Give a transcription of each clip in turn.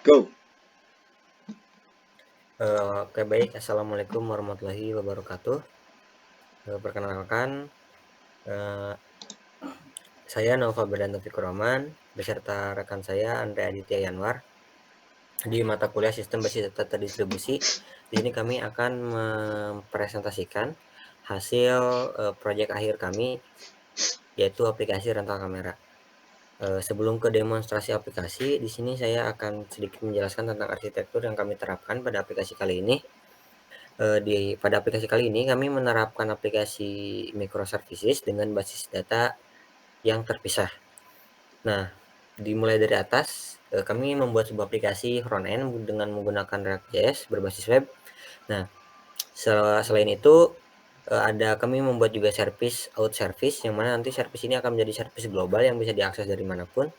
Go. Oke baik, Assalamualaikum warahmatullahi wabarakatuh. Perkenalkan, eee, saya Nova Berdan Taufikur Rahman beserta rekan saya Andre Aditya Yanwar di mata kuliah Sistem Basis Data Terdistribusi. Di sini kami akan mempresentasikan hasil, proyek akhir kami, yaitu aplikasi rental kamera. Sebelum ke demonstrasi aplikasi, di sini saya akan sedikit menjelaskan tentang arsitektur yang kami terapkan pada aplikasi kali ini. Pada aplikasi kali ini kami menerapkan aplikasi microservices dengan basis data yang terpisah. Nah, dimulai dari atas, kami membuat sebuah aplikasi front end dengan menggunakan React.js berbasis web. Nah, selain itu, kami membuat juga out service, yang mana nanti service ini akan menjadi service global yang bisa diakses dari manapun,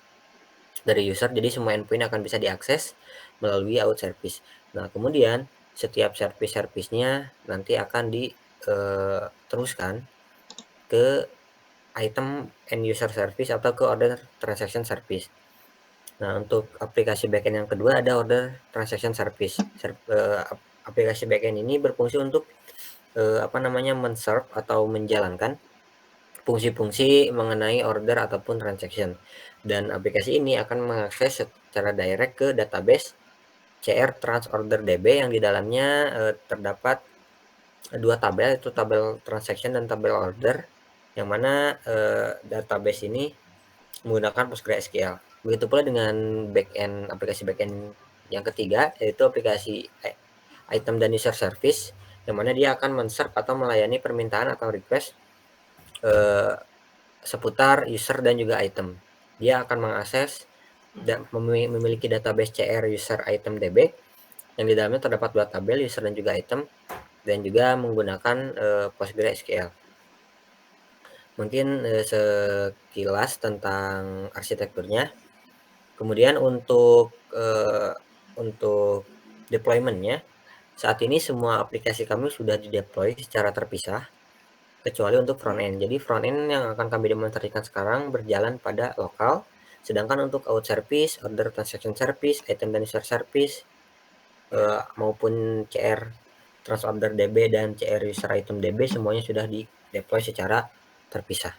dari user, jadi semua endpoint akan bisa diakses melalui out service. Nah, kemudian setiap service-nya nanti akan diteruskan ke item end user service atau ke order transaction service. Nah, untuk aplikasi backend yang kedua ada order transaction service. Aplikasi backend ini berfungsi untuk men-serve atau menjalankan fungsi-fungsi mengenai order ataupun transaction. Dan aplikasi ini akan mengakses secara direct ke database CR Transorder DB yang di dalamnya terdapat dua tabel, yaitu tabel transaction dan tabel order, yang mana database ini menggunakan PostgreSQL. Begitu pula dengan aplikasi backend yang ketiga, yaitu aplikasi item dan user service, yang mana dia akan men-serve atau melayani permintaan atau request seputar user dan juga item. Dia akan mengakses dan memiliki database CR user item DB yang di dalamnya terdapat dua tabel user dan juga item, dan juga menggunakan PostgreSQL. Mungkin sekilas tentang arsitekturnya. Kemudian untuk deployment-nya, saat ini semua aplikasi kami sudah dideploy secara terpisah kecuali untuk front end. Jadi front end yang akan kami demonstrasikan sekarang berjalan pada lokal, sedangkan untuk out service, order transaction service, item dan user service, maupun CR Transorder DB dan CR User Item DB semuanya sudah di deploy secara terpisah.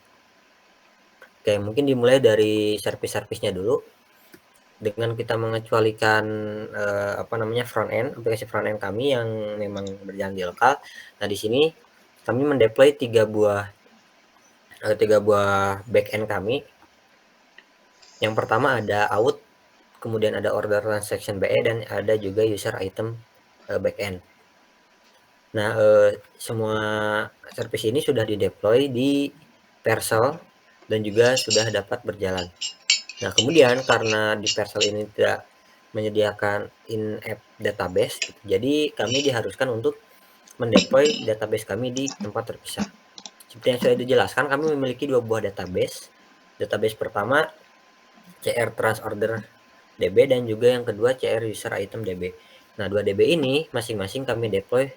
Oke, mungkin dimulai dari service-service-nya dulu. Dengan kita mengecualikan front end, aplikasi front end kami yang memang berjalan di lokal. Nah, di sini kami mendeploy tiga buah backend kami. Yang pertama ada out, kemudian ada order transaction BE, dan ada juga user item backend. Nah, semua service ini sudah dideploy di Vercel dan juga sudah dapat berjalan. Nah, kemudian karena di Vercel ini tidak menyediakan in-app database, jadi kami diharuskan untuk mendeploy database kami di tempat terpisah. Seperti yang sudah dijelaskan, kami memiliki dua buah database. Database pertama CR Transorder DB dan juga yang kedua CR User Item DB. Nah, dua DB ini masing-masing kami deploy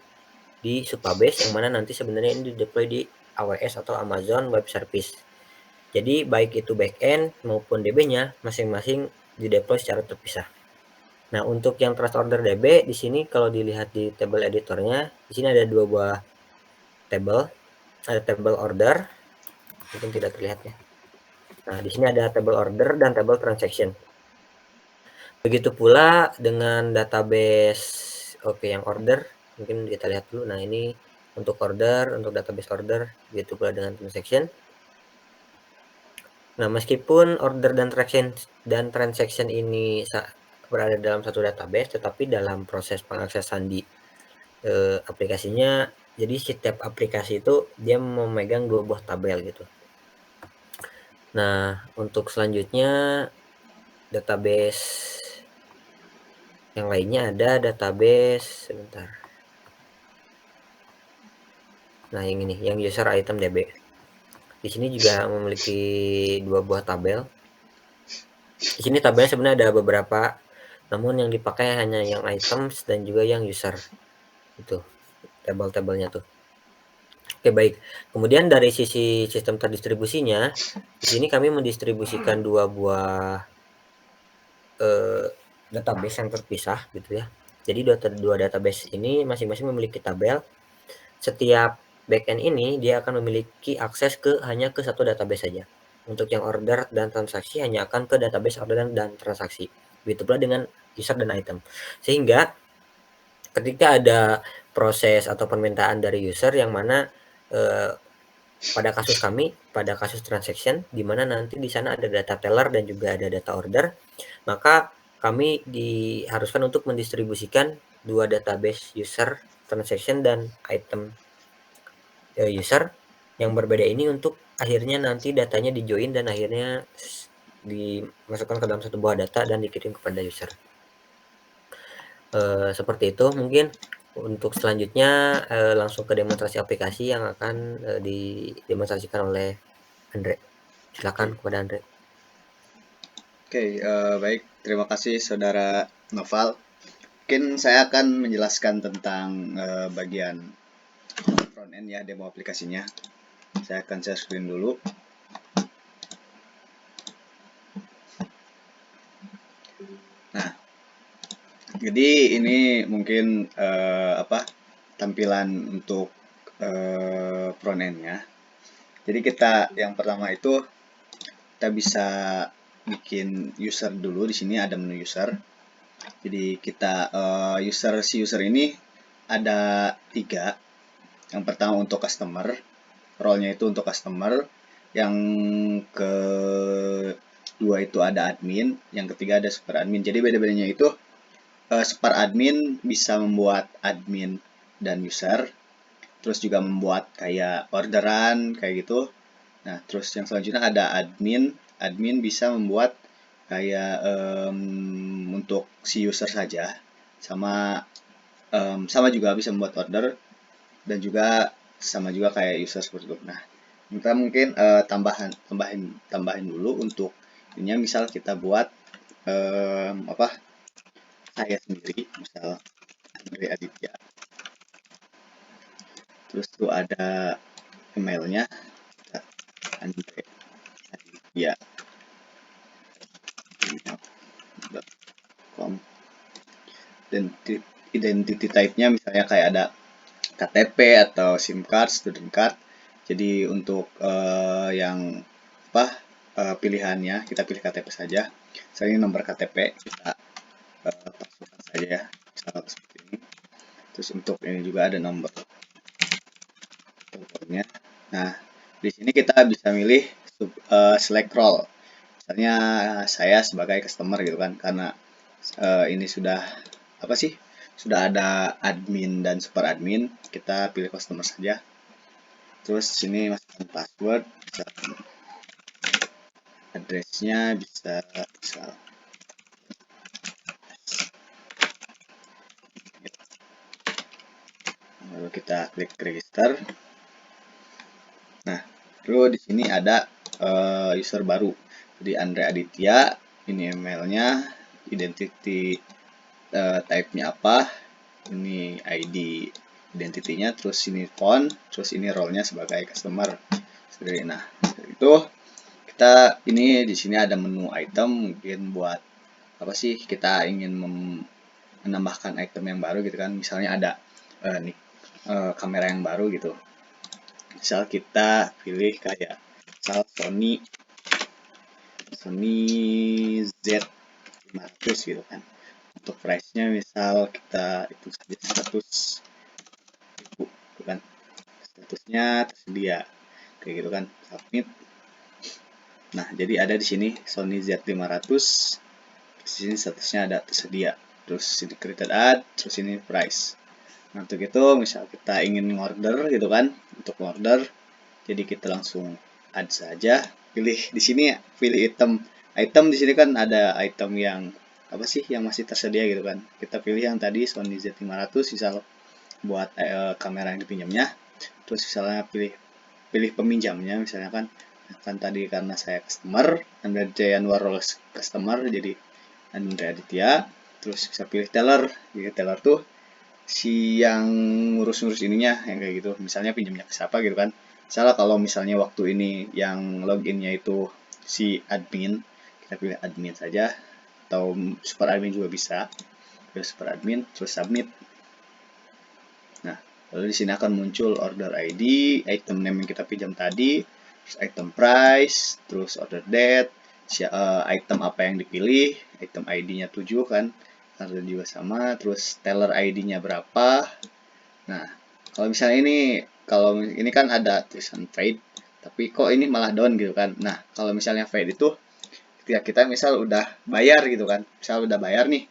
di Supabase, yang mana nanti sebenarnya ini deploy di AWS atau Amazon Web Service. Jadi baik itu backend maupun DB-nya masing-masing dideploy secara terpisah. Nah, untuk yang Trust Order DB di sini kalau dilihat di table editornya, di sini ada dua buah table, ada table order, mungkin tidak terlihat ya. Nah, di sini ada table order dan table transaction. Begitu pula dengan database yang order, mungkin kita lihat dulu. Nah, ini untuk order, untuk database order, begitu pula dengan transaction. Nah, meskipun order dan transaction ini berada dalam satu database, tetapi dalam proses pengaksesan di aplikasinya, jadi setiap aplikasi itu dia memegang dua buah tabel gitu. Nah, untuk selanjutnya database yang lainnya ada database sebentar. Nah, yang ini, yang user item DB. Di sini juga memiliki dua buah tabel. Di sini tabelnya sebenarnya ada beberapa, namun yang dipakai hanya yang items dan juga yang user. Itu tabel-tabelnya tuh. Oke, baik. Kemudian dari sisi sistem terdistribusinya, di sini kami mendistribusikan dua buah database yang terpisah gitu ya. Jadi dua database ini masing-masing memiliki tabel. Setiap backend ini dia akan memiliki akses hanya ke satu database saja. Untuk yang order dan transaksi hanya akan ke database order dan transaksi. Begitu pula dengan user dan item. Sehingga ketika ada proses atau permintaan dari user yang mana eh, pada kasus kami, pada kasus transaction, di mana nanti di sana ada data teller dan juga ada data order, maka kami diharuskan untuk mendistribusikan dua database user, transaction, dan item user yang berbeda ini untuk akhirnya nanti datanya di-join dan akhirnya dimasukkan ke dalam satu buah data dan dikirim kepada user. Seperti itu mungkin. Untuk selanjutnya langsung ke demonstrasi aplikasi yang akan didemonstrasikan oleh Andre. Silakan Oke, kepada Andre. baik. Terima kasih Saudara Noval. Mungkin saya akan menjelaskan tentang bagian front end ya, demo aplikasinya. Saya akan share screen dulu. Nah, jadi ini mungkin tampilan untuk front end-nya. Jadi kita yang pertama itu kita bisa bikin user dulu. Di sini ada menu user. Jadi kita si user ini ada 3. Yang pertama untuk customer, role-nya itu untuk customer. Yang kedua itu ada admin, yang ketiga ada super admin. Jadi beda-bedanya itu super admin bisa membuat admin dan user, terus juga membuat kayak orderan kayak gitu. Nah, terus yang selanjutnya ada admin. Admin bisa membuat kayak untuk si user saja, sama juga bisa membuat order dan juga sama juga kayak user seperti itu. Nah, kita mungkin tambahin dulu untuk ininya. Misal kita buat saya sendiri, misal Andre Aditya. Terus tuh ada emailnya Andre Aditya com. Dan identity type-nya misalnya kayak ada KTP atau SIM card, student card. Jadi untuk yang pilihannya kita pilih KTP saja. Misalnya nomor KTP kita masukkan saja ya, misal seperti ini. Terus untuk ini juga ada nomor teleponnya. Nah, di sini kita bisa milih select role. Misalnya saya sebagai customer gitu kan, karena ini sudah sudah ada admin dan super admin, kita pilih customer saja. Terus sini masukkan password, addressnya bisa misal lalu kita klik register. Nah, terus di sini ada user baru. Jadi Andre Aditya, ini emailnya, identity type-nya apa, ini ID identity-nya, terus ini phone, terus ini role-nya sebagai customer. Nah, itu kita ini di sini ada menu item, mungkin buat kita ingin menambahkan item yang baru gitu kan. Misalnya ada kamera yang baru gitu. Misal kita pilih kayak Sony Z500 gitu kan. Untuk price-nya misal kita itu saja 100.000 gitu kan. Statusnya tersedia kayak gitu kan. Submit. Nah, jadi ada di sini Sony Z500. Di sini statusnya ada tersedia. Terus ini created ad, terus ini price. Nah, untuk itu misal kita ingin order gitu kan, untuk order, jadi kita langsung add saja. Pilih di sini ya, pilih item. Item di sini kan ada item yang yang masih tersedia gitu kan. Kita pilih yang tadi Sony Z500 misal buat kamera yang dipinjamnya. Terus misalnya pilih peminjamnya misalnya kan tadi karena saya customer, Andre Jayanwar customer, jadi Andre Aditya. Terus bisa pilih teller. Jadi teller tuh si yang ngurus-ngurus ininya yang kayak gitu, misalnya pinjamnya ke siapa gitu kan. Misalnya kalau misalnya waktu ini yang loginnya itu si admin, kita pilih admin saja. atau super admin juga bisa. Terus super admin, terus submit. Nah, lalu di sini akan muncul order ID, item name yang kita pinjam tadi, terus item price, terus order date, item apa yang dipilih, item ID-nya 7 kan, harga juga sama, terus teller ID-nya berapa. Nah, kalau misalnya ini kan ada tulisan paid, tapi kok ini malah down gitu kan. Nah, kalau misalnya paid itu ketika kita misal udah bayar gitu kan, misal udah bayar nih,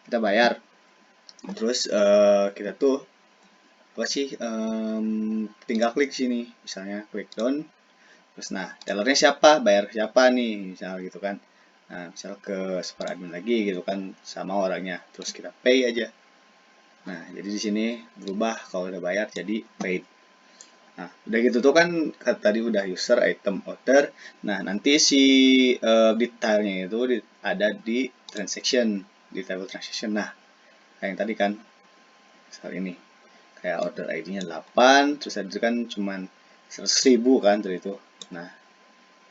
kita bayar, terus kita tuh apa sih, tinggal klik sini, misalnya klik down, terus nah tellernya siapa, bayar siapa nih, misal gitu kan. Nah, misal ke super admin lagi gitu kan, sama orangnya, terus kita pay aja. Nah, jadi di sini berubah kalau udah bayar jadi paid. Nah, udah gitu tuh kan tadi udah user, item, order. Nah, nanti si detailnya itu ada di transaction, di table transaction. Nah, kayak yang tadi kan, misal ini kayak order ID-nya 8, terus itu kan cuman 100.000 kan dari itu. Nah,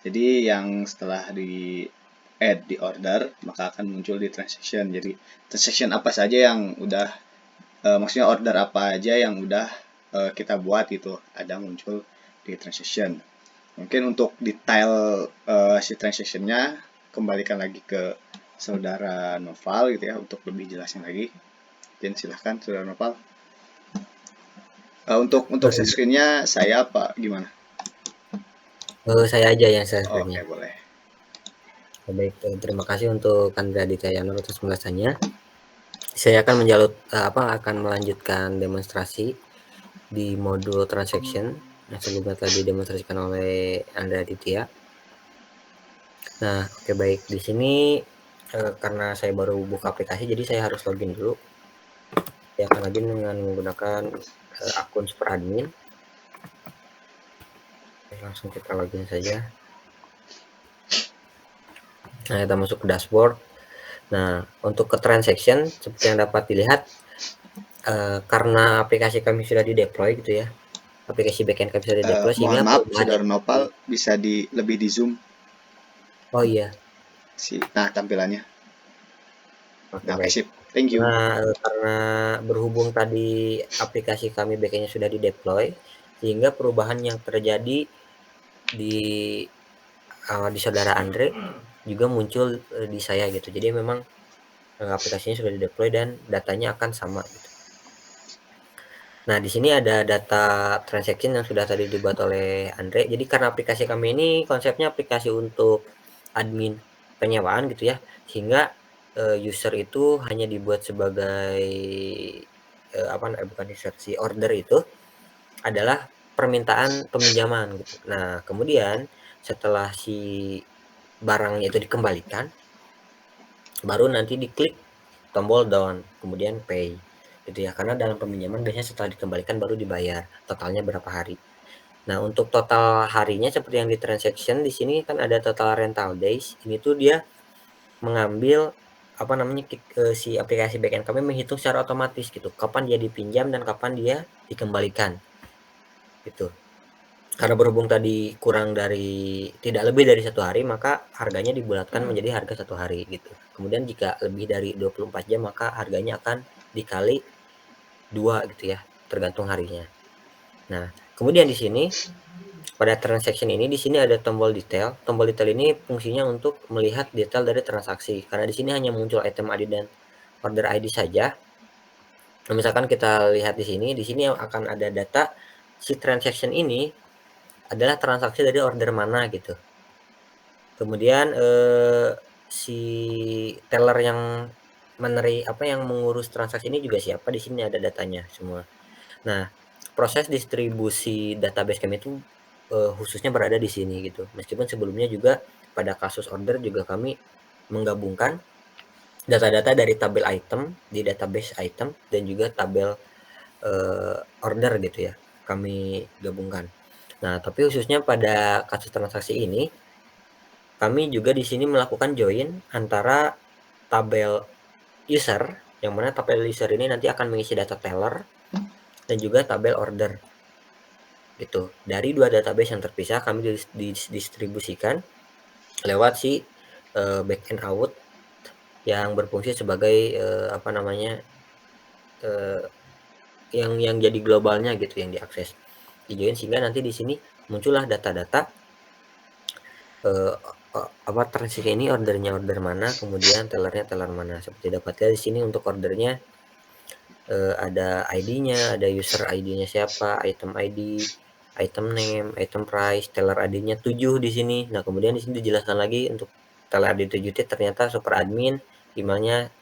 jadi yang setelah di add di order maka akan muncul di transaction. Jadi transaction apa saja yang udah maksudnya order apa aja yang udah kita buat gitu ada muncul di transaction. Mungkin untuk detail si transactionnya kembalikan lagi ke saudara Noval gitu ya untuk lebih jelasnya lagi. Dan silahkan saudara Noval. Untuk share screen-nya saya apa gimana? Saya aja yang share Oke, screen-nya. boleh. Baik, terima kasih untuk Andrea Ditayano atas penjelasannya. Saya akan akan melanjutkan demonstrasi di modul transaction yang sebelumnya telah didemonstrasikan oleh Andrea Ditya. Nah, oke baik. Di sini karena saya baru buka aplikasi, jadi saya harus login dulu. Saya akan login dengan menggunakan akun super admin. Langsung kita login saja. Nah, kita masuk ke dashboard. Nah, untuk ke transaction seperti yang dapat dilihat, karena aplikasi kami sudah di-deploy gitu ya, aplikasi backend kami sudah di-deploy Mohon sehingga maaf, perubahan saudara yang Nopal bisa lebih di zoom oh iya, tampilannya. oke Nah, oke baik. sip. Thank you. Karena berhubung tadi aplikasi kami backend-nya sudah di-deploy, sehingga perubahan yang terjadi di di saudara Andre juga muncul di saya gitu. Jadi memang aplikasinya sudah di-deploy dan datanya akan sama gitu. Nah, di sini ada data transaction yang sudah tadi dibuat oleh Andre. Jadi karena aplikasi kami ini konsepnya aplikasi untuk admin penyewaan gitu ya, sehingga user itu hanya dibuat sebagai bukan user, si order itu adalah permintaan peminjaman gitu. Nah, kemudian setelah si barangnya itu dikembalikan, baru nanti diklik tombol down, kemudian pay gitu ya. Karena dalam peminjaman biasanya setelah dikembalikan baru dibayar. Totalnya berapa hari. Nah, untuk total harinya seperti yang di transaction di sini kan ada total rental days. Ini tuh dia mengambil si aplikasi backend kami menghitung secara otomatis gitu. Kapan dia dipinjam dan kapan dia dikembalikan. Gitu. Karena berhubung tadi tidak lebih dari 1 hari, maka harganya dibulatkan menjadi harga 1 hari gitu. Kemudian jika lebih dari 24 jam, maka harganya akan dikali 2 gitu ya, tergantung harinya. Nah, kemudian di sini pada transaction ini di sini ada tombol detail. Tombol detail ini fungsinya untuk melihat detail dari transaksi. Karena di sini hanya muncul item ID dan order ID saja. Nah, misalkan kita lihat di sini akan ada data si transaction ini adalah transaksi dari order mana gitu. Kemudian si teller yang yang mengurus transaksi ini juga siapa, di sini ada datanya semua. Nah, proses distribusi database kami itu khususnya berada di sini gitu. Meskipun sebelumnya juga pada kasus order juga kami menggabungkan data-data dari tabel item di database item dan juga tabel order gitu ya. Kami gabungkan. Nah, tapi khususnya pada kasus transaksi ini kami juga di sini melakukan join antara tabel user, yang mana tabel user ini nanti akan mengisi data teller dan juga tabel order. Gitu. Dari 2 database yang terpisah kami distribusikan lewat si backend out yang berfungsi sebagai apa namanya yang jadi globalnya gitu yang diakses hijauin, sehingga nanti di sini muncullah data-data apa transaksi ini ordernya order mana, kemudian tellernya teller mana. Seperti dapat lihat di sini untuk ordernya ada ID-nya, ada user ID-nya siapa, item ID, item name, item price, teller ID-nya 7 di sini. Nah, kemudian di sini dijelaskan lagi untuk teller ID 7 itu ternyata super admin, emailnya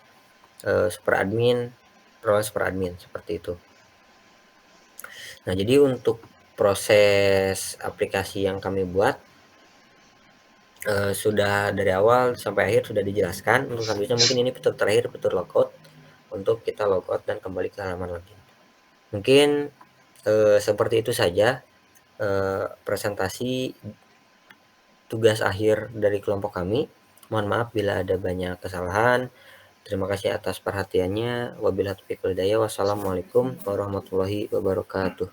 super admin, role super admin, seperti itu. Nah, jadi untuk proses aplikasi yang kami buat sudah dari awal sampai akhir sudah dijelaskan. Untuk selanjutnya mungkin ini fitur terakhir, fitur logout, untuk kita logout dan kembali ke halaman login. Mungkin seperti itu saja presentasi tugas akhir dari kelompok kami. Mohon maaf bila ada banyak kesalahan. Terima kasih atas perhatiannya. Wabillahi taufiq wal hidayah. Wassalamualaikum warahmatullahi wabarakatuh.